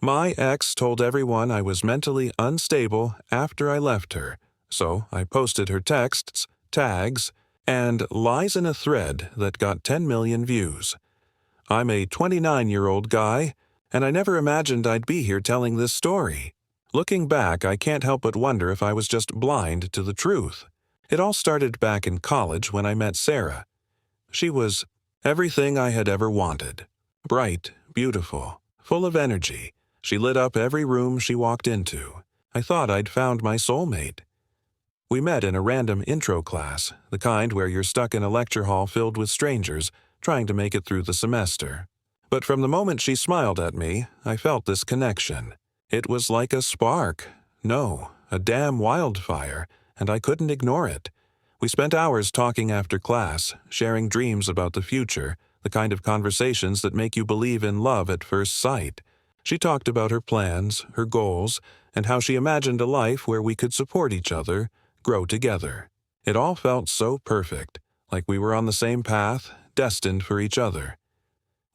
My ex told everyone I was mentally unstable after I left her, so I posted her texts, tags, and lies in a thread that got 10 million views. I'm a 29-year-old guy, and I never imagined I'd be here telling this story. Looking back, I can't help but wonder if I was just blind to the truth. It all started back in college when I met Sarah. She was everything I had ever wanted. Bright, beautiful, full of energy. She lit up every room she walked into. I thought I'd found my soulmate. We met in a random intro class, the kind where you're stuck in a lecture hall filled with strangers, trying to make it through the semester. But from the moment she smiled at me, I felt this connection. It was like a spark. No, a damn wildfire, and I couldn't ignore it. We spent hours talking after class, sharing dreams about the future, the kind of conversations that make you believe in love at first sight. She talked about her plans, her goals, and how she imagined a life where we could support each other, grow together. It all felt so perfect, like we were on the same path, destined for each other.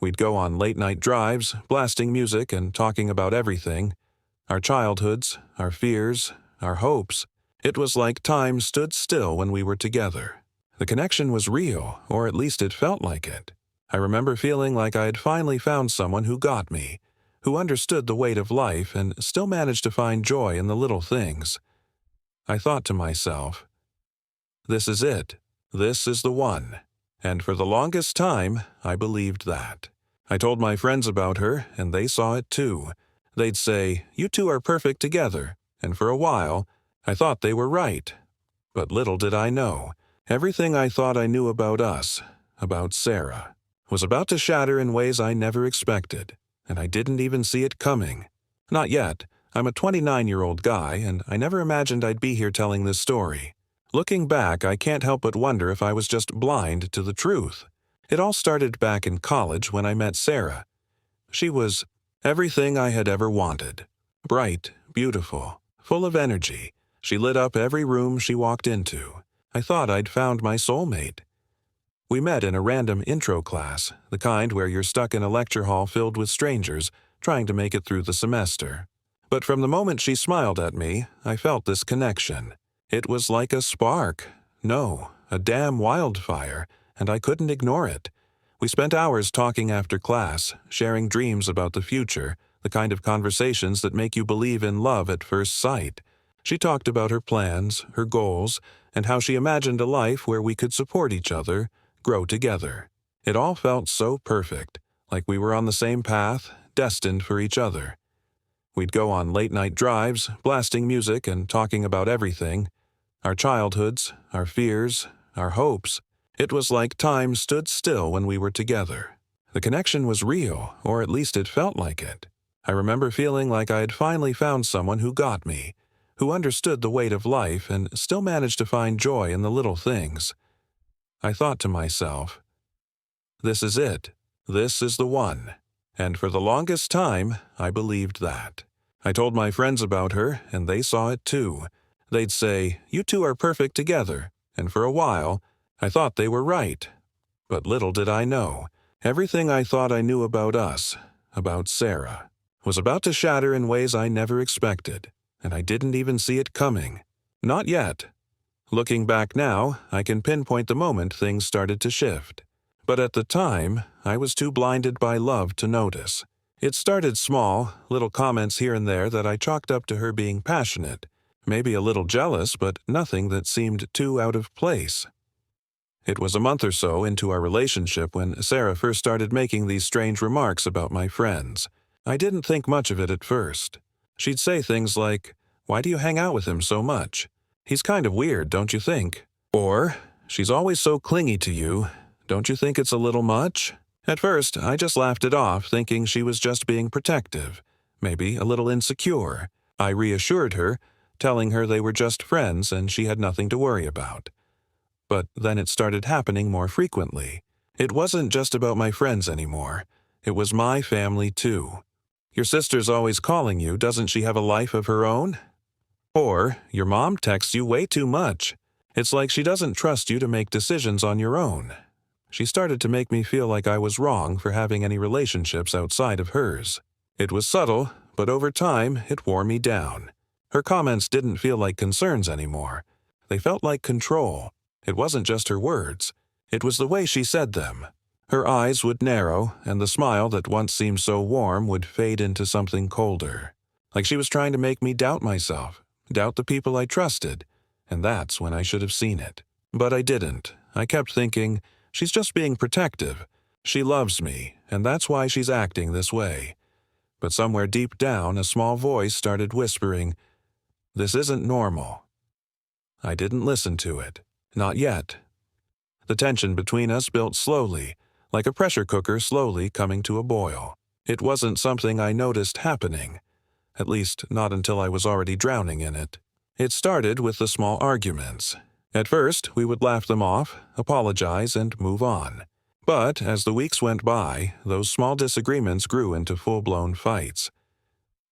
We'd go on late-night drives, blasting music and talking about everything. Our childhoods, our fears, our hopes. It was like time stood still when we were together. The connection was real, or at least it felt like it. I remember feeling like I had finally found someone who got me, who understood the weight of life and still managed to find joy in the little things. I thought to myself, this is it. This is the one. And for the longest time, I believed that. I told my friends about her, and they saw it too. They'd say, "You two are perfect together," and for a while, I thought they were right. But little did I know, everything I thought I knew about us, about Sarah, was about to shatter in ways I never expected, and I didn't even see it coming. Not yet. I'm a 29-year-old guy, and I never imagined I'd be here telling this story. Looking back, I can't help but wonder if I was just blind to the truth. It all started back in college when I met Sarah. She was everything I had ever wanted. Bright, beautiful, full of energy. She lit up every room she walked into. I thought I'd found my soulmate. We met in a random intro class, the kind where you're stuck in a lecture hall filled with strangers, trying to make it through the semester. But from the moment she smiled at me, I felt this connection. It was like a spark. No, a damn wildfire, and I couldn't ignore it. We spent hours talking after class, sharing dreams about the future, the kind of conversations that make you believe in love at first sight. She talked about her plans, her goals, and how she imagined a life where we could support each other, grow together. It all felt so perfect, like we were on the same path, destined for each other. We'd go on late-night drives, blasting music and talking about everything. Our childhoods, our fears, our hopes. It was like time stood still when we were together. The connection was real, or at least it felt like it. I remember feeling like I had finally found someone who got me, who understood the weight of life and still managed to find joy in the little things. I thought to myself, this is it. This is the one. And for the longest time, I believed that. I told my friends about her, and they saw it too. They'd say, "You two are perfect together," and for a while, I thought they were right. But little did I know, everything I thought I knew about us, about Sarah, was about to shatter in ways I never expected, and I didn't even see it coming. Not yet. Looking back now, I can pinpoint the moment things started to shift. But at the time, I was too blinded by love to notice. It started small, little comments here and there that I chalked up to her being passionate, maybe a little jealous, but nothing that seemed too out of place. It was a month or so into our relationship when Sarah first started making these strange remarks about my friends. I didn't think much of it at first. She'd say things like, "Why do you hang out with him so much? He's kind of weird, don't you think?" Or, "She's always so clingy to you. Don't you think it's a little much?" At first, I just laughed it off, thinking she was just being protective, maybe a little insecure. I reassured her, telling her they were just friends and she had nothing to worry about. But then it started happening more frequently. It wasn't just about my friends anymore. It was my family too. "Your sister's always calling you, doesn't she have a life of her own?" Or, "Your mom texts you way too much. It's like she doesn't trust you to make decisions on your own." She started to make me feel like I was wrong for having any relationships outside of hers. It was subtle, but over time it wore me down. Her comments didn't feel like concerns anymore. They felt like control. It wasn't just her words. It was the way she said them. Her eyes would narrow, and the smile that once seemed so warm would fade into something colder. Like she was trying to make me doubt myself, doubt the people I trusted, and that's when I should have seen it. But I didn't. I kept thinking, she's just being protective. She loves me, and that's why she's acting this way. But somewhere deep down, a small voice started whispering, "This isn't normal." I didn't listen to it. Not yet. The tension between us built slowly, like a pressure cooker slowly coming to a boil. It wasn't something I noticed happening, at least not until I was already drowning in it. It started with the small arguments. At first, we would laugh them off, apologize, and move on. But as the weeks went by, those small disagreements grew into full-blown fights.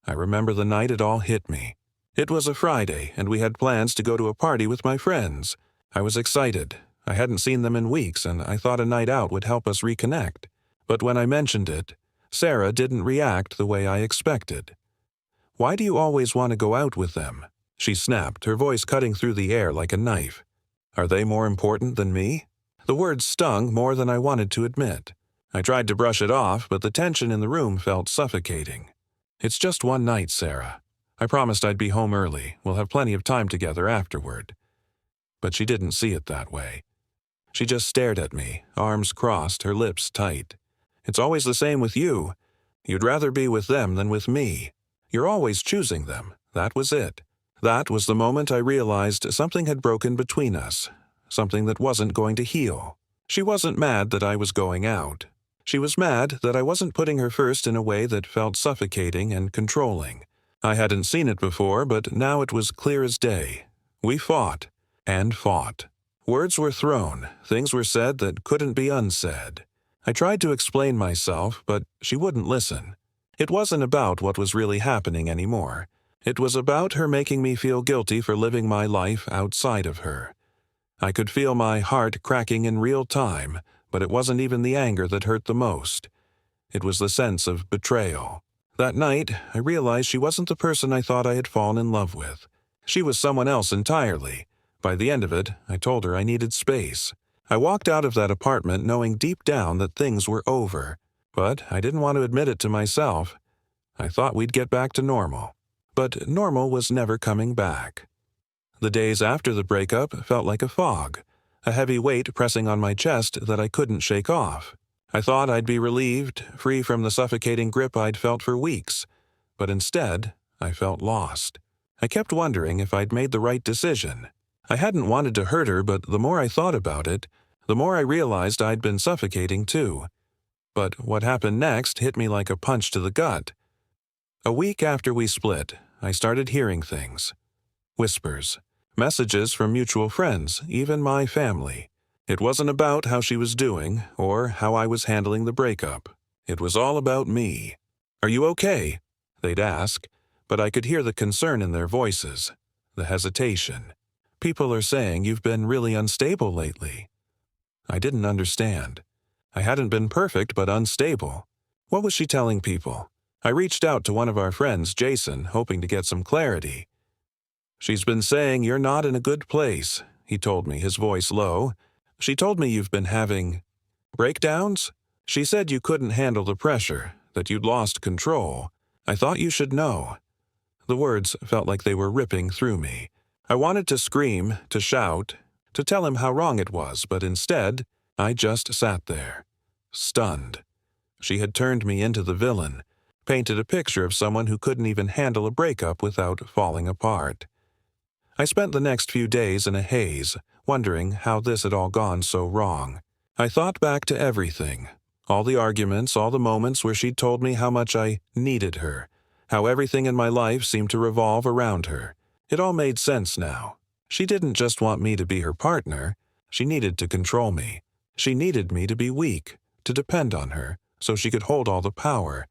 I remember the night it all hit me. It was a Friday, and we had plans to go to a party with my friends. I was excited. I hadn't seen them in weeks, and I thought a night out would help us reconnect. But when I mentioned it, Sarah didn't react the way I expected. "Why do you always want to go out with them?" she snapped, her voice cutting through the air like a knife. "Are they more important than me?" The words stung more than I wanted to admit. I tried to brush it off, but the tension in the room felt suffocating. "It's just one night, Sarah. I promised I'd be home early. We'll have plenty of time together afterward." But she didn't see it that way. She just stared at me, arms crossed, her lips tight. "It's always the same with you. You'd rather be with them than with me. You're always choosing them." That was it. That was the moment I realized something had broken between us, something that wasn't going to heal. She wasn't mad that I was going out. She was mad that I wasn't putting her first in a way that felt suffocating and controlling. I hadn't seen it before, but now it was clear as day. We fought, and fought. Words were thrown, things were said that couldn't be unsaid. I tried to explain myself, but she wouldn't listen. It wasn't about what was really happening anymore. It was about her making me feel guilty for living my life outside of her. I could feel my heart cracking in real time, but it wasn't even the anger that hurt the most. It was the sense of betrayal. That night, I realized she wasn't the person I thought I had fallen in love with. She was someone else entirely. By the end of it, I told her I needed space. I walked out of that apartment knowing deep down that things were over. But I didn't want to admit it to myself. I thought we'd get back to normal. But normal was never coming back. The days after the breakup felt like a fog, a heavy weight pressing on my chest that I couldn't shake off. I thought I'd be relieved, free from the suffocating grip I'd felt for weeks. But instead, I felt lost. I kept wondering if I'd made the right decision. I hadn't wanted to hurt her, but the more I thought about it, the more I realized I'd been suffocating too. But what happened next hit me like a punch to the gut. A week after we split, I started hearing things. Whispers. Messages from mutual friends, even my family. It wasn't about how she was doing, or how I was handling the breakup. It was all about me. "Are you okay?" they'd ask, but I could hear the concern in their voices, the hesitation. "People are saying you've been really unstable lately." I didn't understand. I hadn't been perfect, but unstable. What was she telling people? I reached out to one of our friends, Jason, hoping to get some clarity. "She's been saying you're not in a good place," he told me, his voice low. "She told me you've been having breakdowns. She said you couldn't handle the pressure, that you'd lost control. I thought you should know." The words felt like they were ripping through me. I wanted to scream, to shout, to tell him how wrong it was, but instead, I just sat there, stunned. She had turned me into the villain, painted a picture of someone who couldn't even handle a breakup without falling apart. I spent the next few days in a haze, wondering how this had all gone so wrong. I thought back to everything, all the arguments, all the moments where she'd told me how much I needed her, how everything in my life seemed to revolve around her. It all made sense now. She didn't just want me to be her partner. She needed to control me. She needed me to be weak, to depend on her, so she could hold all the power.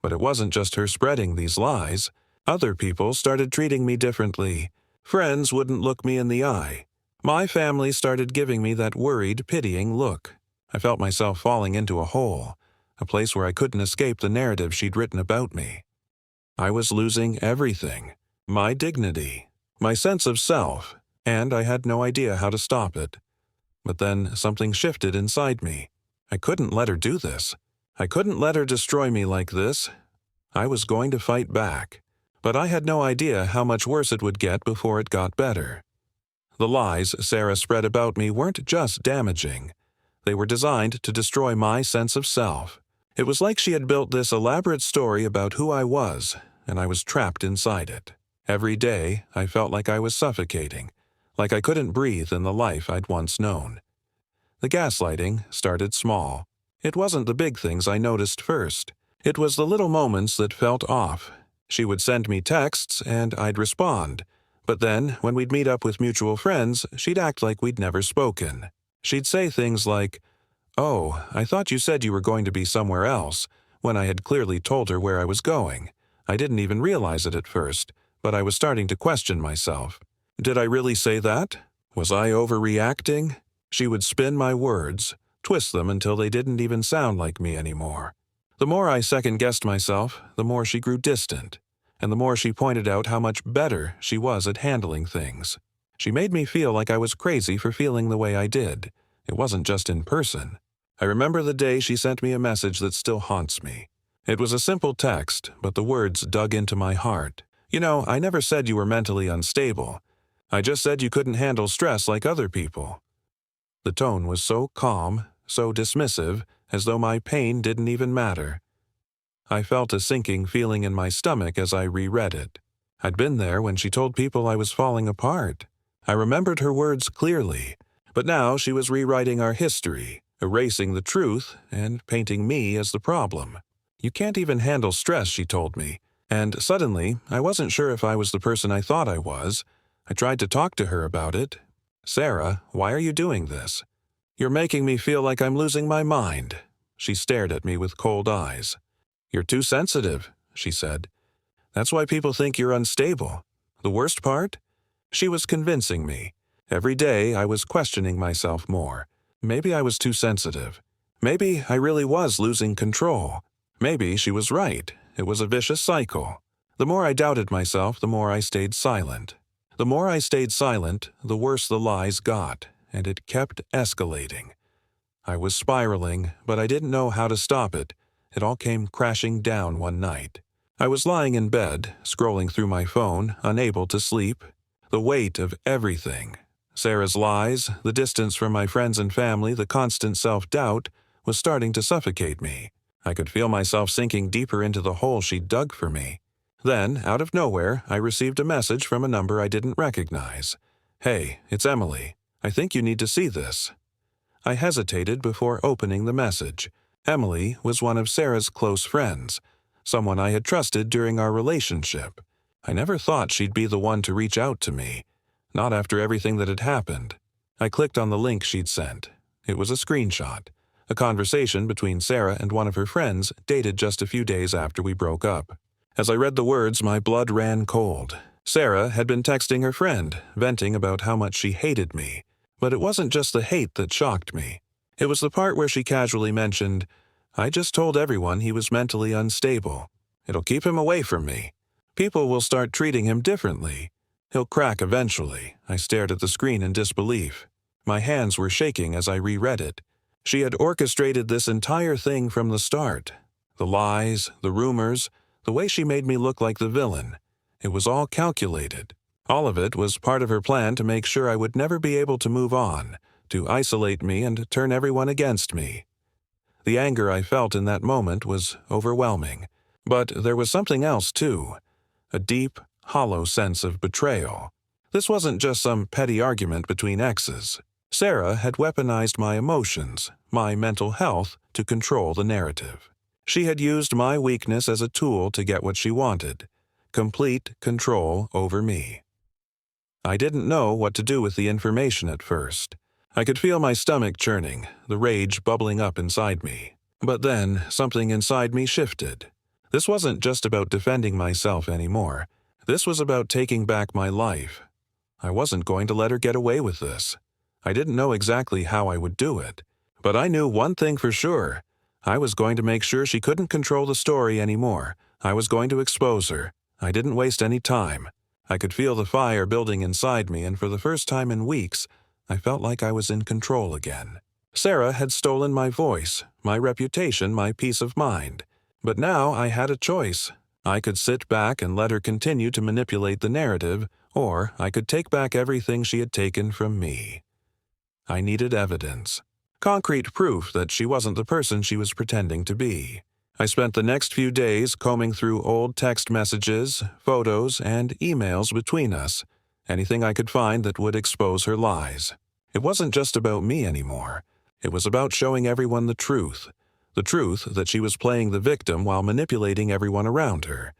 But it wasn't just her spreading these lies. Other people started treating me differently. Friends wouldn't look me in the eye. My family started giving me that worried, pitying look. I felt myself falling into a hole, a place where I couldn't escape the narrative she'd written about me. I was losing everything. My dignity, my sense of self, and I had no idea how to stop it. But then something shifted inside me. I couldn't let her do this. I couldn't let her destroy me like this. I was going to fight back. But I had no idea how much worse it would get before it got better. The lies Sarah spread about me weren't just damaging. They were designed to destroy my sense of self. It was like she had built this elaborate story about who I was, and I was trapped inside it. Every day, I felt like I was suffocating, like I couldn't breathe in the life I'd once known. The gaslighting started small. It wasn't the big things I noticed first. It was the little moments that felt off. She would send me texts, and I'd respond. But then, when we'd meet up with mutual friends, she'd act like we'd never spoken. She'd say things like, "Oh, I thought you said you were going to be somewhere else," when I had clearly told her where I was going. I didn't even realize it at first, but I was starting to question myself. Did I really say that? Was I overreacting? She would spin my words, twist them until they didn't even sound like me anymore. The more I second-guessed myself, the more she grew distant, and the more she pointed out how much better she was at handling things. She made me feel like I was crazy for feeling the way I did. It wasn't just in person. I remember the day she sent me a message that still haunts me. It was a simple text, but the words dug into my heart. "You know, I never said you were mentally unstable. I just said you couldn't handle stress like other people." The tone was so calm, so dismissive, as though my pain didn't even matter. I felt a sinking feeling in my stomach as I reread it. I'd been there when she told people I was falling apart. I remembered her words clearly, but now she was rewriting our history, erasing the truth, and painting me as the problem. "You can't even handle stress," she told me, and suddenly I wasn't sure if I was the person I thought I was. I tried to talk to her about it. "Sarah, why are you doing this? You're making me feel like I'm losing my mind." She stared at me with cold eyes. "You're too sensitive," she said. "That's why people think you're unstable. The worst part? She was convincing me. Every day I was questioning myself more. Maybe I was too sensitive. Maybe I really was losing control. Maybe she was right. It was a vicious cycle. The more I doubted myself, the more I stayed silent. The more I stayed silent, the worse the lies got, and it kept escalating. I was spiraling, but I didn't know how to stop it. It all came crashing down one night. I was lying in bed, scrolling through my phone, unable to sleep. The weight of everything, Sarah's lies, the distance from my friends and family, the constant self-doubt, was starting to suffocate me. I could feel myself sinking deeper into the hole she'd dug for me. Then, out of nowhere, I received a message from a number I didn't recognize. "Hey, it's Emily. I think you need to see this." I hesitated before opening the message. Emily was one of Sarah's close friends, someone I had trusted during our relationship. I never thought she'd be the one to reach out to me, not after everything that had happened. I clicked on the link she'd sent. It was a screenshot, a conversation between Sarah and one of her friends dated just a few days after we broke up. As I read the words, my blood ran cold. Sarah had been texting her friend, venting about how much she hated me. But it wasn't just the hate that shocked me. It was the part where she casually mentioned, "I just told everyone he was mentally unstable. It'll keep him away from me. People will start treating him differently. He'll crack eventually." I stared at the screen in disbelief. My hands were shaking as I reread it. She had orchestrated this entire thing from the start. The lies, the rumors, the way she made me look like the villain. It was all calculated. All of it was part of her plan to make sure I would never be able to move on, to isolate me and turn everyone against me. The anger I felt in that moment was overwhelming. But there was something else, too. A deep, hollow sense of betrayal. This wasn't just some petty argument between exes. Sarah had weaponized my emotions, my mental health, to control the narrative. She had used my weakness as a tool to get what she wanted. Complete control over me. I didn't know what to do with the information at first. I could feel my stomach churning, the rage bubbling up inside me. But then, something inside me shifted. This wasn't just about defending myself anymore. This was about taking back my life. I wasn't going to let her get away with this. I didn't know exactly how I would do it. But I knew one thing for sure. I was going to make sure she couldn't control the story anymore. I was going to expose her. I didn't waste any time. I could feel the fire building inside me, and for the first time in weeks, I felt like I was in control again. Sarah had stolen my voice, my reputation, my peace of mind. But now I had a choice. I could sit back and let her continue to manipulate the narrative, or I could take back everything she had taken from me. I needed evidence. Concrete proof that she wasn't the person she was pretending to be. I spent the next few days combing through old text messages, photos, and emails between us, anything I could find that would expose her lies. It wasn't just about me anymore. It was about showing everyone the truth that she was playing the victim while manipulating everyone around her.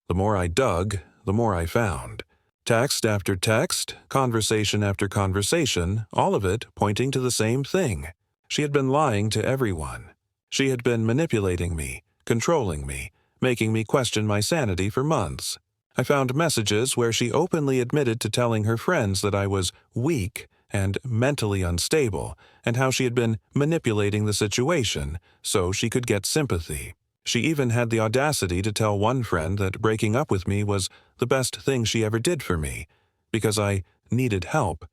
The more I dug, the more I found. Text after text, conversation after conversation, all of it pointing to the same thing. She had been lying to everyone. She had been manipulating me, controlling me, making me question my sanity for months. I found messages where she openly admitted to telling her friends that I was weak and mentally unstable, and how she had been manipulating the situation so she could get sympathy. She even had the audacity to tell one friend that breaking up with me was the best thing she ever did for me, because I needed help.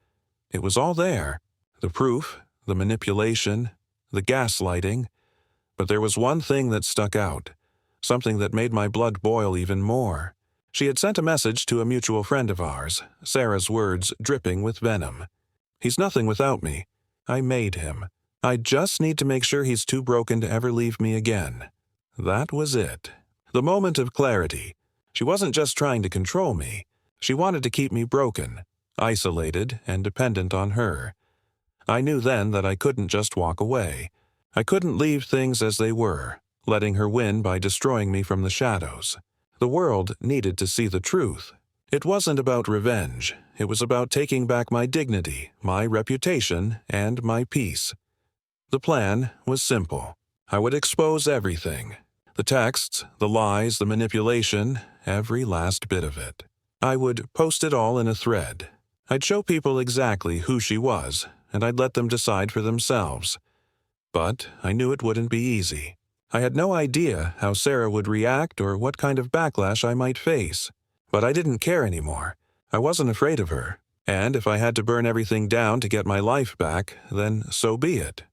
It was all there. The proof, the manipulation, the gaslighting. But there was one thing that stuck out, something that made my blood boil even more. She had sent a message to a mutual friend of ours, Sarah's words dripping with venom. "He's nothing without me. I made him. I just need to make sure he's too broken to ever leave me again." That was it. The moment of clarity. She wasn't just trying to control me. She wanted to keep me broken, isolated, and dependent on her. I knew then that I couldn't just walk away. I couldn't leave things as they were, letting her win by destroying me from the shadows. The world needed to see the truth. It wasn't about revenge. It was about taking back my dignity, my reputation, and my peace. The plan was simple. I would expose everything. The texts, the lies, the manipulation, every last bit of it. I would post it all in a thread. I'd show people exactly who she was, and I'd let them decide for themselves. But I knew it wouldn't be easy. I had no idea how Sarah would react or what kind of backlash I might face. But I didn't care anymore. I wasn't afraid of her. And if I had to burn everything down to get my life back, then so be it.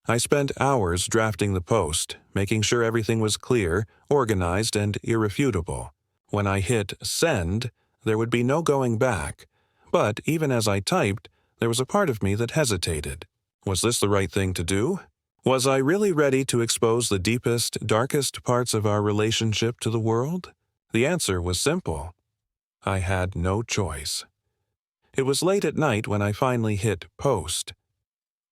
I spent hours drafting the post, making sure everything was clear, organized, and irrefutable. When I hit send, there would be no going back. But even as I typed, there was a part of me that hesitated. Was this the right thing to do? Was I really ready to expose the deepest, darkest parts of our relationship to the world? The answer was simple. I had no choice. It was late at night when I finally hit post.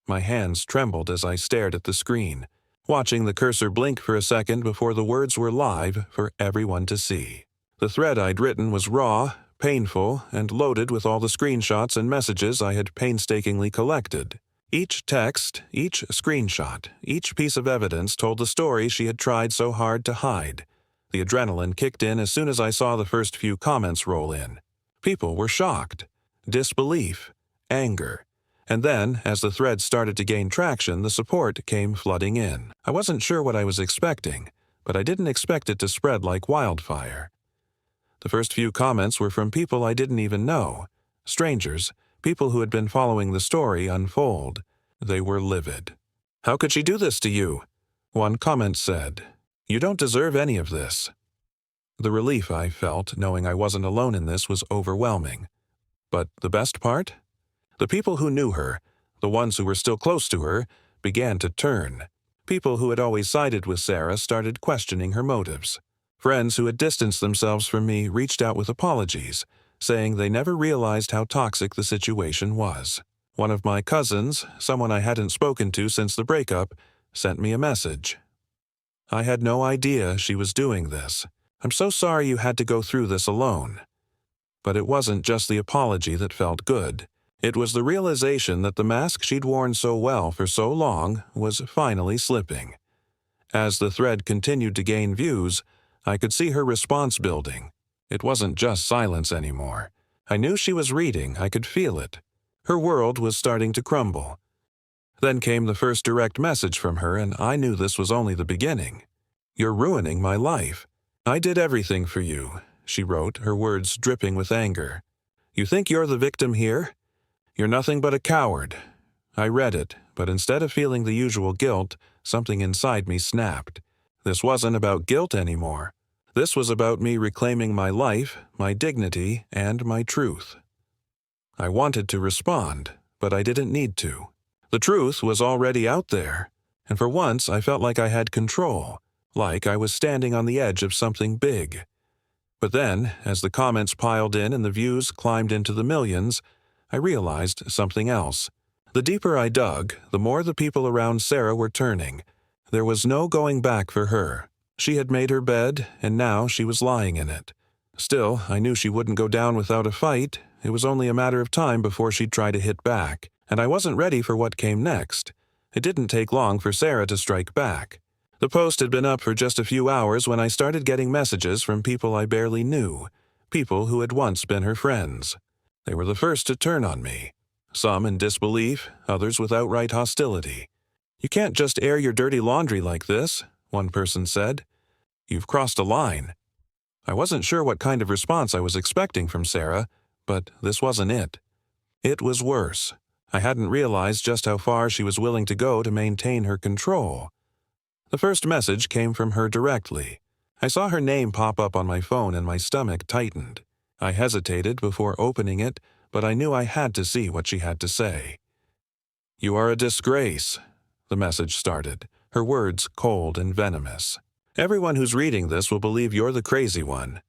My hands trembled as I stared at the screen, watching the cursor blink for a second before the words were live for everyone to see. The thread I'd written was raw, painful, and loaded with all the screenshots and messages I had painstakingly collected. Each text, each screenshot, each piece of evidence told the story she had tried so hard to hide. The adrenaline kicked in as soon as I saw the first few comments roll in. People were shocked, disbelief, anger. And then, as the thread started to gain traction, the support came flooding in. I wasn't sure what I was expecting, but I didn't expect it to spread like wildfire. The first few comments were from people I didn't even know. Strangers, people who had been following the story unfold. They were livid. "How could she do this to you?" One comment said, "You don't deserve any of this." The relief I felt, knowing I wasn't alone in this, was overwhelming. But the best part? The people who knew her, the ones who were still close to her, began to turn. People who had always sided with Sarah started questioning her motives. Friends who had distanced themselves from me reached out with apologies, saying they never realized how toxic the situation was. One of my cousins, someone I hadn't spoken to since the breakup, sent me a message. "I had no idea she was doing this. I'm so sorry you had to go through this alone." But it wasn't just the apology that felt good. It was the realization that the mask she'd worn so well for so long was finally slipping. As the thread continued to gain views, I could see her response building. It wasn't just silence anymore. I knew she was reading, I could feel it. Her world was starting to crumble. Then came the first direct message from her, and I knew this was only the beginning. "You're ruining my life. "I did everything for you," she wrote, her words dripping with anger. "You think you're the victim here? You're nothing but a coward." I read it, but instead of feeling the usual guilt, something inside me snapped. This wasn't about guilt anymore. This was about me reclaiming my life, my dignity, and my truth. I wanted to respond, but I didn't need to. The truth was already out there, and for once I felt like I had control, like I was standing on the edge of something big. But then, as the comments piled in and the views climbed into the millions, I realized something else. The deeper I dug, the more the people around Sarah were turning. There was no going back for her. She had made her bed, and now she was lying in it. Still, I knew she wouldn't go down without a fight. It was only a matter of time before she'd try to hit back, and I wasn't ready for what came next. It didn't take long for Sarah to strike back. The post had been up for just a few hours when I started getting messages from people I barely knew, people who had once been her friends. They were the first to turn on me. Some in disbelief, others with outright hostility. "You can't just air your dirty laundry like this," one person said. "You've crossed a line." I wasn't sure what kind of response I was expecting from Sarah, but this wasn't it. It was worse. I hadn't realized just how far she was willing to go to maintain her control. The first message came from her directly. I saw her name pop up on my phone and my stomach tightened. I hesitated before opening it, but I knew I had to see what she had to say. "You are a disgrace," the message started, her words cold and venomous. "Everyone who's reading this will believe you're the crazy one.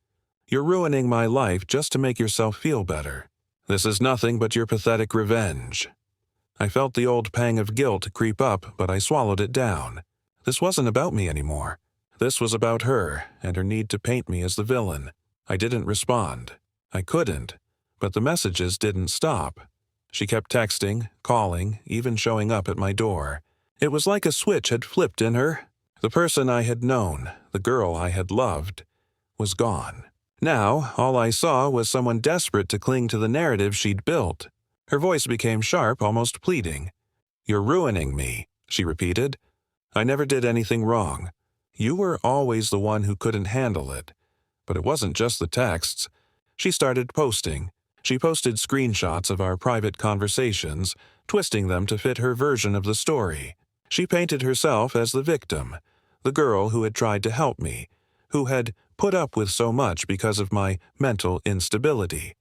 You're ruining my life just to make yourself feel better. This is nothing but your pathetic revenge." I felt the old pang of guilt creep up, but I swallowed it down. This wasn't about me anymore. This was about her and her need to paint me as the villain. I didn't respond. I couldn't. But the messages didn't stop. She kept texting, calling, even showing up at my door. It was like a switch had flipped in her. The person I had known, the girl I had loved, was gone. Now, all I saw was someone desperate to cling to the narrative she'd built. Her voice became sharp, almost pleading. "You're ruining me," she repeated. "I never did anything wrong. You were always the one who couldn't handle it." But it wasn't just the texts. She started posting. She posted screenshots of our private conversations, twisting them to fit her version of the story. She painted herself as the victim, the girl who had tried to help me, who had put up with so much because of my mental instability.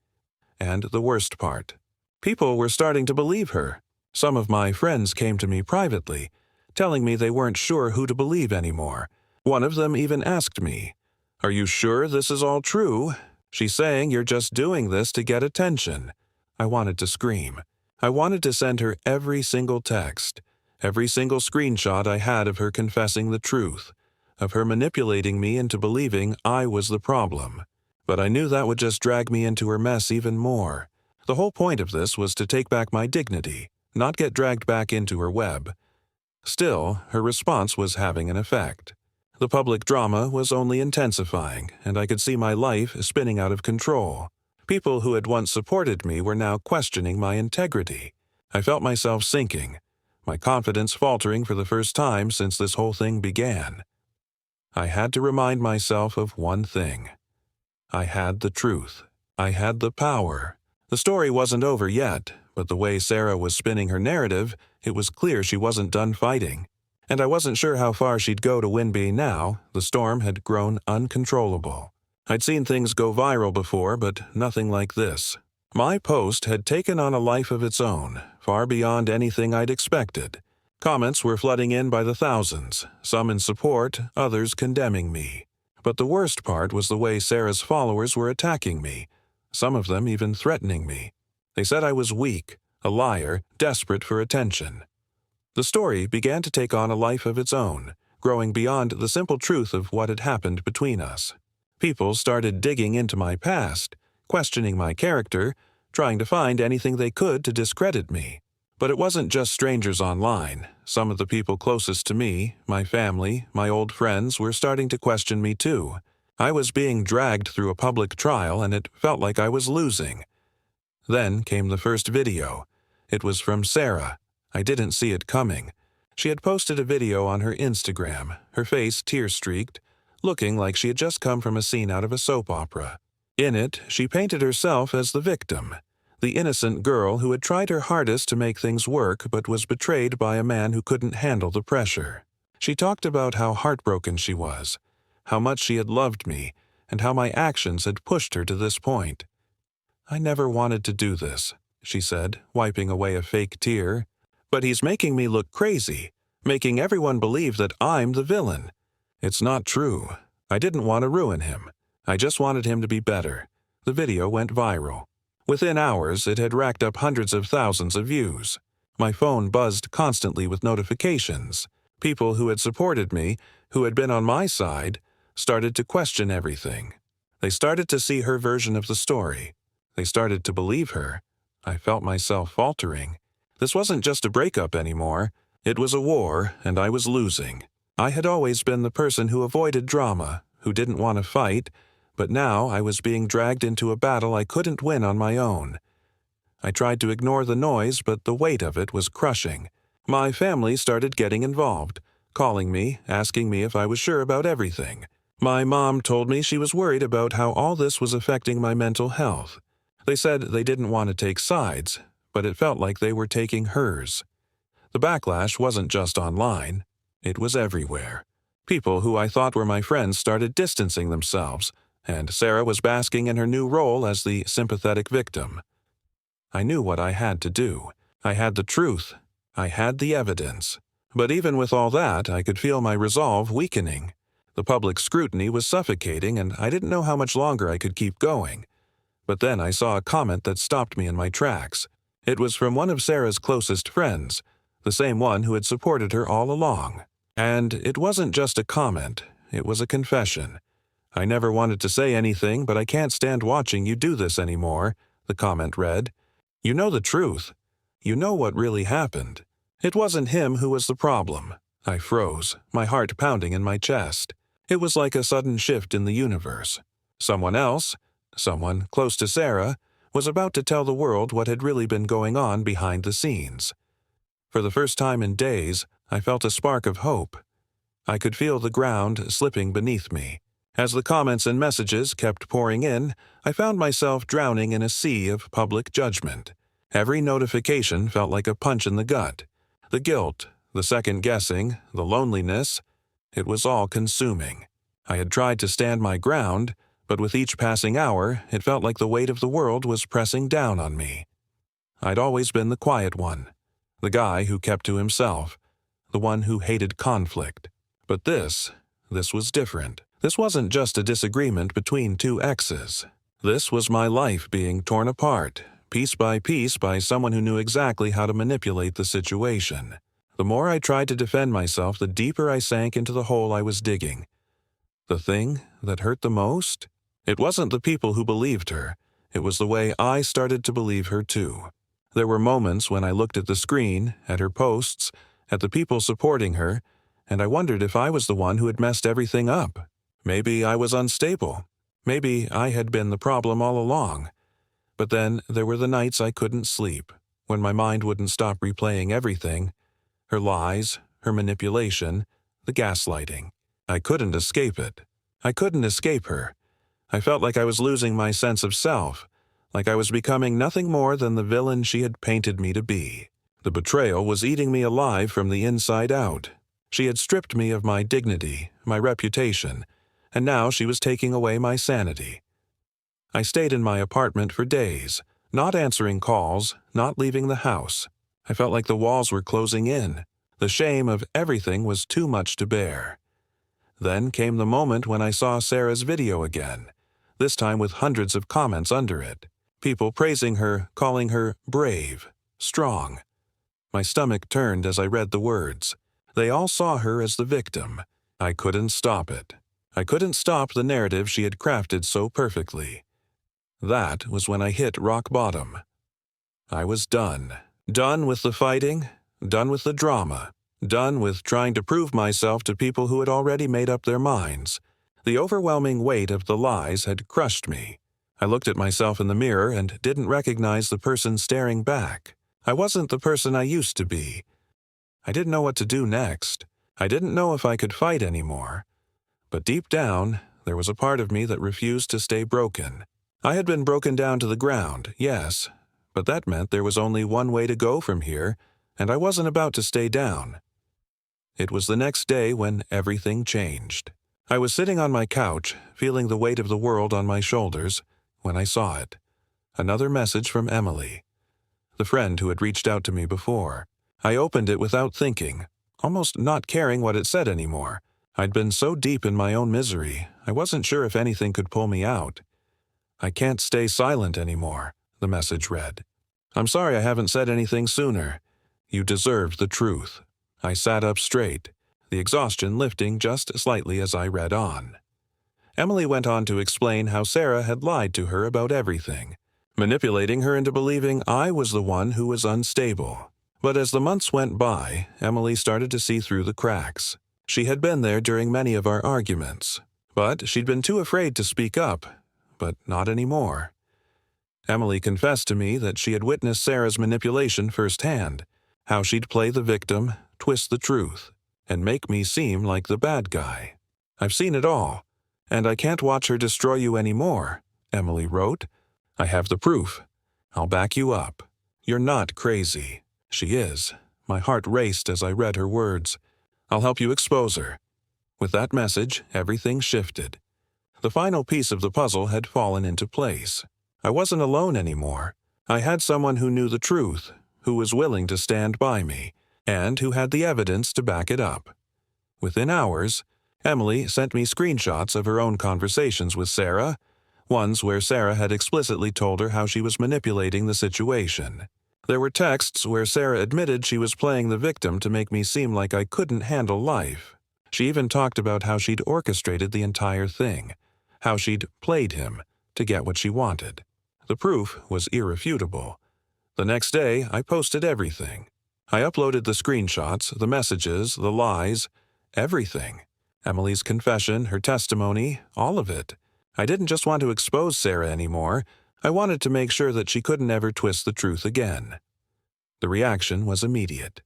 And the worst part, people were starting to believe her. Some of my friends came to me privately, telling me they weren't sure who to believe anymore. One of them even asked me, "Are you sure this is all true? She's saying you're just doing this to get attention." I wanted to scream. I wanted to send her every single text, every single screenshot I had of her confessing the truth, of her manipulating me into believing I was the problem. But I knew that would just drag me into her mess even more. The whole point of this was to take back my dignity, not get dragged back into her web. Still, her response was having an effect. The public drama was only intensifying, and I could see my life spinning out of control. People who had once supported me were now questioning my integrity. I felt myself sinking, my confidence faltering for the first time since this whole thing began. I had to remind myself of one thing. I had the truth. I had the power. The story wasn't over yet, but the way Sarah was spinning her narrative, it was clear she wasn't done fighting. And I wasn't sure how far she'd go to win me now. The storm had grown uncontrollable. I'd seen things go viral before, but nothing like this. My post had taken on a life of its own, far beyond anything I'd expected. Comments were flooding in by the thousands, some in support, others condemning me. But the worst part was the way Sarah's followers were attacking me, some of them even threatening me. They said I was weak, a liar, desperate for attention. The story began to take on a life of its own, growing beyond the simple truth of what had happened between us. People started digging into my past, questioning my character, trying to find anything they could to discredit me. But it wasn't just strangers online. Some of the people closest to me, my family, my old friends, were starting to question me too. I was being dragged through a public trial, and it felt like I was losing. Then came the first video. It was from Sarah. I didn't see it coming. She had posted a video on her Instagram, her face tear-streaked, looking like she had just come from a scene out of a soap opera. In it, she painted herself as the victim, the innocent girl who had tried her hardest to make things work but was betrayed by a man who couldn't handle the pressure. She talked about how heartbroken she was, how much she had loved me, and how my actions had pushed her to this point. "I never wanted to do this," she said, wiping away a fake tear. "But he's making me look crazy, making everyone believe that I'm the villain. It's not true. I didn't want to ruin him. I just wanted him to be better." The video went viral. Within hours, it had racked up hundreds of thousands of views. My phone buzzed constantly with notifications. People who had supported me, who had been on my side, started to question everything. They started to see her version of the story. They started to believe her. I felt myself faltering. This wasn't just a breakup anymore. It was a war, and I was losing. I had always been the person who avoided drama, who didn't want to fight, but now I was being dragged into a battle I couldn't win on my own. I tried to ignore the noise, but the weight of it was crushing. My family started getting involved, calling me, asking me if I was sure about everything. My mom told me she was worried about how all this was affecting my mental health. They said they didn't want to take sides, but it felt like they were taking hers. The backlash wasn't just online. It was everywhere. People who I thought were my friends started distancing themselves, and Sarah was basking in her new role as the sympathetic victim. I knew what I had to do. I had the truth. I had the evidence. But even with all that, I could feel my resolve weakening. The public scrutiny was suffocating, and I didn't know how much longer I could keep going. But then I saw a comment that stopped me in my tracks. It was from one of Sarah's closest friends, the same one who had supported her all along. And it wasn't just a comment, it was a confession. "I never wanted to say anything, but I can't stand watching you do this anymore," the comment read. "You know the truth. You know what really happened. It wasn't him who was the problem." I froze, my heart pounding in my chest. It was like a sudden shift in the universe. Someone else, someone close to Sarah, was about to tell the world what had really been going on behind the scenes. For the first time in days, I felt a spark of hope. I could feel the ground slipping beneath me. As the comments and messages kept pouring in, I found myself drowning in a sea of public judgment. Every notification felt like a punch in the gut. The guilt, the second-guessing, the loneliness, it was all consuming. I had tried to stand my ground, but with each passing hour, it felt like the weight of the world was pressing down on me. I'd always been the quiet one, the guy who kept to himself, the one who hated conflict. But this was different. This wasn't just a disagreement between two exes. This was my life being torn apart, piece by someone who knew exactly how to manipulate the situation. The more I tried to defend myself, the deeper I sank into the hole I was digging. The thing that hurt the most? It wasn't the people who believed her. It was the way I started to believe her too. There were moments when I looked at the screen, at her posts, at the people supporting her, and I wondered if I was the one who had messed everything up. Maybe I was unstable. Maybe I had been the problem all along. But then there were the nights I couldn't sleep, when my mind wouldn't stop replaying everything. Her lies, her manipulation, the gaslighting. I couldn't escape it. I couldn't escape her. I felt like I was losing my sense of self, like I was becoming nothing more than the villain she had painted me to be. The betrayal was eating me alive from the inside out. She had stripped me of my dignity, my reputation, and now she was taking away my sanity. I stayed in my apartment for days, not answering calls, not leaving the house. I felt like the walls were closing in. The shame of everything was too much to bear. Then came the moment when I saw Sarah's video again, this time with hundreds of comments under it. People praising her, calling her brave, strong. My stomach turned as I read the words. They all saw her as the victim. I couldn't stop it. I couldn't stop the narrative she had crafted so perfectly. That was when I hit rock bottom. I was done. Done with the fighting, done with the drama, done with trying to prove myself to people who had already made up their minds. The overwhelming weight of the lies had crushed me. I looked at myself in the mirror and didn't recognize the person staring back. I wasn't the person I used to be. I didn't know what to do next. I didn't know if I could fight anymore. But deep down, there was a part of me that refused to stay broken. I had been broken down to the ground, yes, but that meant there was only one way to go from here, and I wasn't about to stay down. It was the next day when everything changed. I was sitting on my couch, feeling the weight of the world on my shoulders, when I saw it. Another message from Emily, the friend who had reached out to me before. I opened it without thinking, almost not caring what it said anymore. I'd been so deep in my own misery, I wasn't sure if anything could pull me out. "I can't stay silent anymore," the message read. "I'm sorry I haven't said anything sooner. You deserved the truth." I sat up straight, the exhaustion lifting just slightly as I read on. Emily went on to explain how Sarah had lied to her about everything, manipulating her into believing I was the one who was unstable. But as the months went by, Emily started to see through the cracks. She had been there during many of our arguments, but she'd been too afraid to speak up, but not anymore. Emily confessed to me that she had witnessed Sarah's manipulation firsthand, how she'd play the victim, twist the truth, and make me seem like the bad guy. "I've seen it all, and I can't watch her destroy you anymore," Emily wrote. "I have the proof. I'll back you up. You're not crazy." She is. My heart raced as I read her words. "I'll help you expose her." With that message, everything shifted. The final piece of the puzzle had fallen into place. I wasn't alone anymore. I had someone who knew the truth, who was willing to stand by me, and who had the evidence to back it up. Within hours, Emily sent me screenshots of her own conversations with Sarah, ones where Sarah had explicitly told her how she was manipulating the situation. There were texts where Sarah admitted she was playing the victim to make me seem like I couldn't handle life. She even talked about how she'd orchestrated the entire thing, how she'd played him to get what she wanted. The proof was irrefutable. The next day, I posted everything. I uploaded the screenshots, the messages, the lies, everything. Emily's confession, her testimony, all of it. I didn't just want to expose Sarah anymore. I wanted to make sure that she couldn't ever twist the truth again. The reaction was immediate.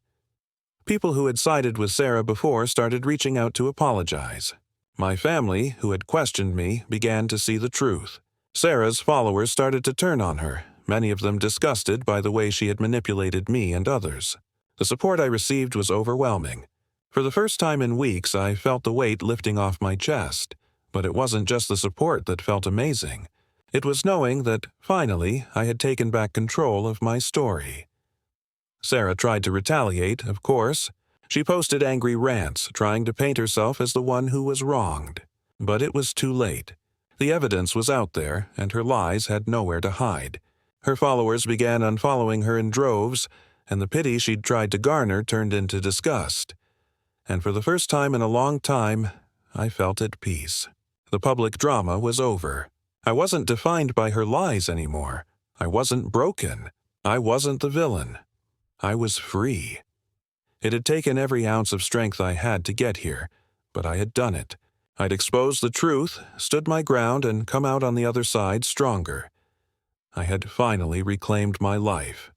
People who had sided with Sarah before started reaching out to apologize. My family, who had questioned me, began to see the truth. Sarah's followers started to turn on her, many of them disgusted by the way she had manipulated me and others. The support I received was overwhelming. For the first time in weeks, I felt the weight lifting off my chest. But it wasn't just the support that felt amazing. It was knowing that, finally, I had taken back control of my story. Sarah tried to retaliate, of course. She posted angry rants, trying to paint herself as the one who was wronged. But it was too late. The evidence was out there, and her lies had nowhere to hide. Her followers began unfollowing her in droves, and the pity she'd tried to garner turned into disgust. And for the first time in a long time, I felt at peace. The public drama was over. I wasn't defined by her lies anymore. I wasn't broken. I wasn't the villain. I was free. It had taken every ounce of strength I had to get here, but I had done it. I'd exposed the truth, stood my ground, and come out on the other side stronger. I had finally reclaimed my life.